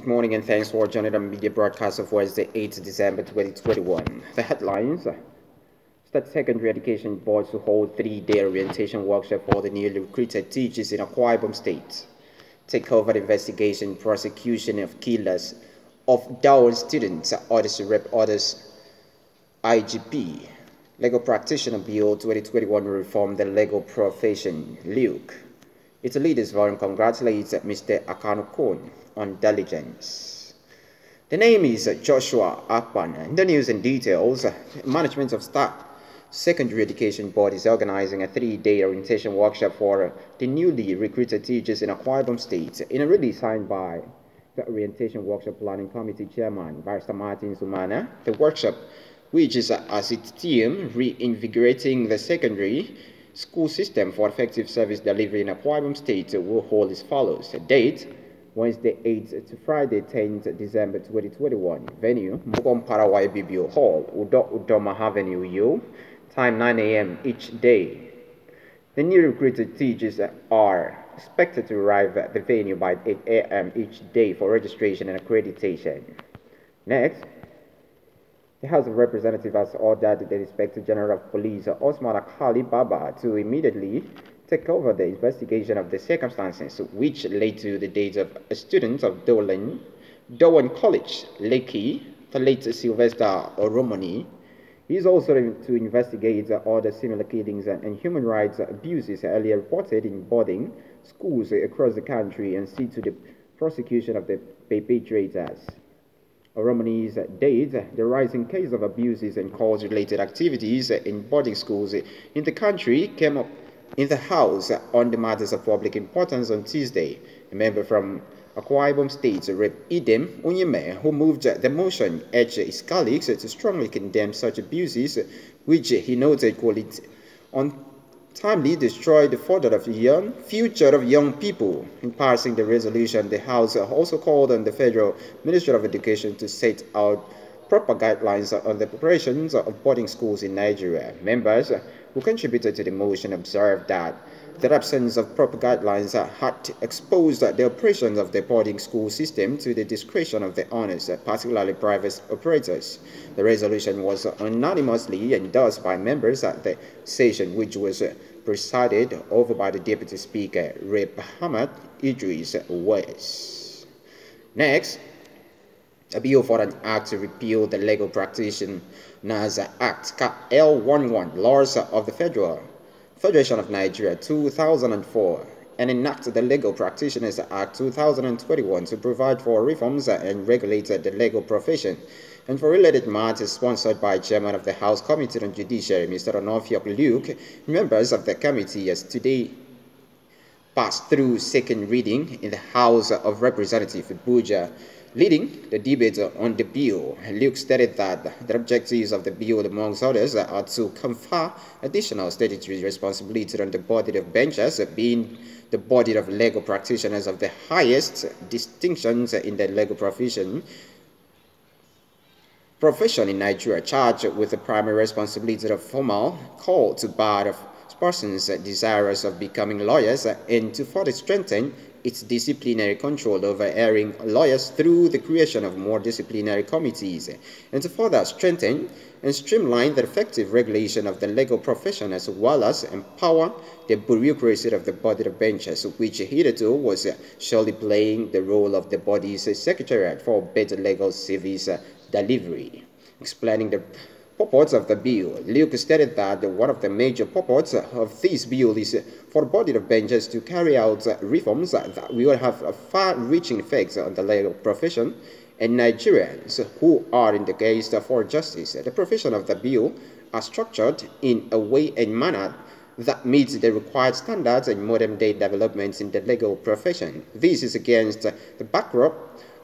Good morning and thanks for joining the media broadcast of Wednesday, 8th December 2021. The headlines: State Secondary Education Board to hold 3-day orientation workshop for the newly recruited teachers in AKWA IBOM State. Take over the investigation prosecution of killers of DOWEN students, orders to rep orders IGP. Legal Practitioner Bill 2021 reform the legal profession. Luke. Its leaders forum congratulates Mr. AKAN on diligence. The name is Joshua AKPAN. The news and details: Management of State Secondary Education Board is organizing a 3-day orientation workshop for the newly recruited teachers in AKWA IBOM State. In a release signed by the Orientation Workshop Planning Committee Chairman, Barrister Martin Sumana, the workshop, which is as its theme, reinvigorating the secondary school system for effective service delivery in AKWA IBOM State, will hold as follows. Date: Wednesday 8th to Friday 10th December 2021. Venue: Mobom Paraguay BBO Hall, Udoma Avenue, U. Time 9 a.m. each day. The new recruited teachers are expected to arrive at the venue by 8 a.m. each day for registration and accreditation. Next, the House of Representatives has ordered the Inspector General of Police, Osman Akhali Baba, to immediately take over the investigation of the circumstances which led to the death of a student of DOWEN College, Lekki, the late Sylvester Oromoni. He is also to investigate other similar killings and human rights abuses earlier reported in boarding schools across the country and see to the prosecution of the perpetrators. Oromoni's death, the rising case of abuses and cause-related activities in boarding schools in the country, came up in the House on the matters of public importance on Tuesday. A member from AKWA IBOM State, Rep. Idem Unyeme, who moved the motion, urged his colleagues to strongly condemn such abuses, which he noted could untimely destroy the future of young people. In passing the resolution, the House also called on the Federal Ministry of Education to set out proper guidelines on the operations of boarding schools in Nigeria. Members who contributed to the motion observed that the absence of proper guidelines had exposed the operations of the boarding school system to the discretion of the owners, particularly private operators. The resolution was unanimously endorsed by members at the session, which was presided over by the Deputy Speaker, Rep. Hamad Idris West. Next, a bill for an act to repeal the Legal Practitioners Act L11, Laws of the Federation of Nigeria 2004, and enact the Legal Practitioners Act 2021 to provide for reforms and regulate the legal profession. And for related matters, sponsored by Chairman of the House Committee on Judiciary, Mr. Onofiok Luke, members of the committee has today passed through second reading in the House of Representatives, Abuja. Leading the debate on the bill, Luke stated that the objectives of the bill, amongst others, are to confer additional statutory responsibility on the body of benches, being the body of legal practitioners of the highest distinctions in the legal profession in Nigeria, charged with the primary responsibility of formal call to bar of persons desirous of becoming lawyers, and to further strengthen its disciplinary control over erring lawyers through the creation of more disciplinary committees, and to further strengthen and streamline the effective regulation of the legal profession, as well as empower the bureaucracy of the body of benches, which hitherto was surely playing the role of the body's secretariat for better legal service delivery. Explaining the purpose of the bill, Luke stated that one of the major purposes of this bill is for body of benches to carry out reforms that will have far-reaching effects on the legal profession and Nigerians who are in the case for justice. The profession of the bill are structured in a way and manner that meets the required standards and modern-day developments in the legal profession. This is against the backdrop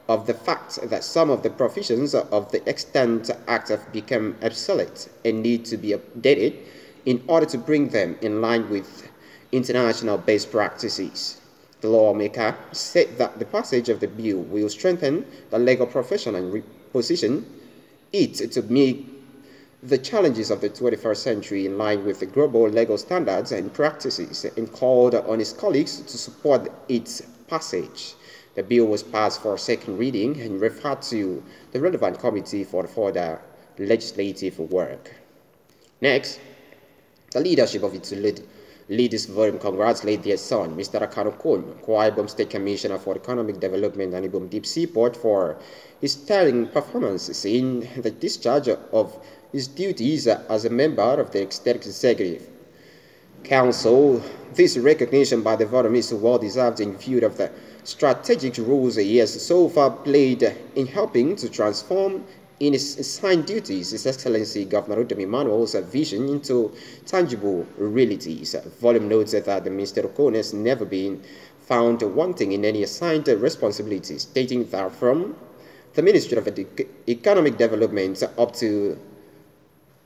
of the fact that some of the provisions of the Extant Act have become obsolete and need to be updated in order to bring them in line with international best practices. The lawmaker said that the passage of the bill will strengthen the legal profession and reposition it to meet the challenges of the 21st century in line with the global legal standards and practices, and called on his colleagues to support its passage. The bill was passed for second reading and referred to the relevant committee for further legislative work. Next, the leadership of its leaders forum congratulate their son, Mr. OKON, IBOM State Commissioner for Economic Development and IBOM Deep Seaport, for his sterling performances in the discharge of his duties as a member of the Executive Council. This recognition by the forum is well deserved in view of the strategic roles he has so far played in helping to transform in his assigned duties His Excellency Governor Udemy Emmanuel's vision into tangible realities. Volume notes that Mr. OKON has never been found wanting in any assigned responsibilities, stating that from the Ministry of Economic Development up to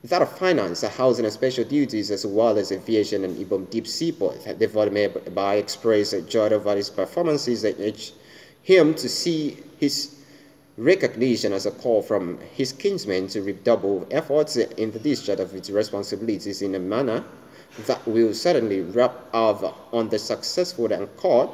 that of Finance, Housing and Special Duties, as well as Aviation and IBOM Deep Seaport. The volume by expressed joy over his performances and urged him to see his recognition as a call from his kinsmen to redouble efforts in the discharge of its responsibilities in a manner that will certainly rub off on the successful accord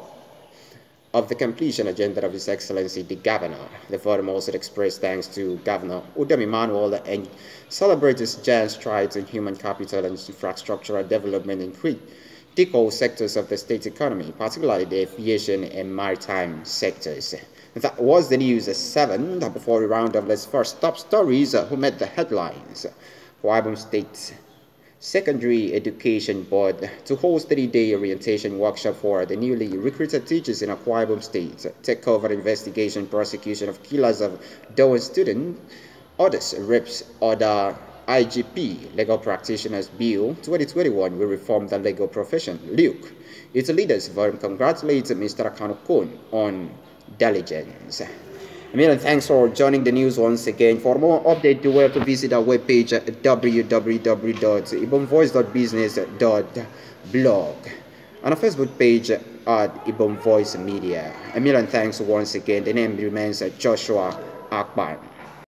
of the completion agenda of His Excellency the Governor. The forum also expressed thanks to Governor Udemy Emmanuel and celebrated his giant strides in human capital and infrastructural development in critical sectors of the state economy, particularly the aviation and maritime sectors. That was the news at 7. Before we round up, let's first top stories who made the headlines. IBOM State Secondary Education Board to host 3-day orientation workshop for the newly recruited teachers in Akwa Ibom State. Take over investigation, prosecution of killers of DOWEN student. Others, reps, order IGP, Legal Practitioners Bill 2021 will reform the legal profession. Luke, its leaders forum congratulates Mr. OKON on diligence. A million thanks for joining the news once again. For more updates, do well to visit our webpage at www.ibomvoice.business.blog and our Facebook page at IBOM Voice Media. A million thanks once again. The name remains Joshua AKPAN.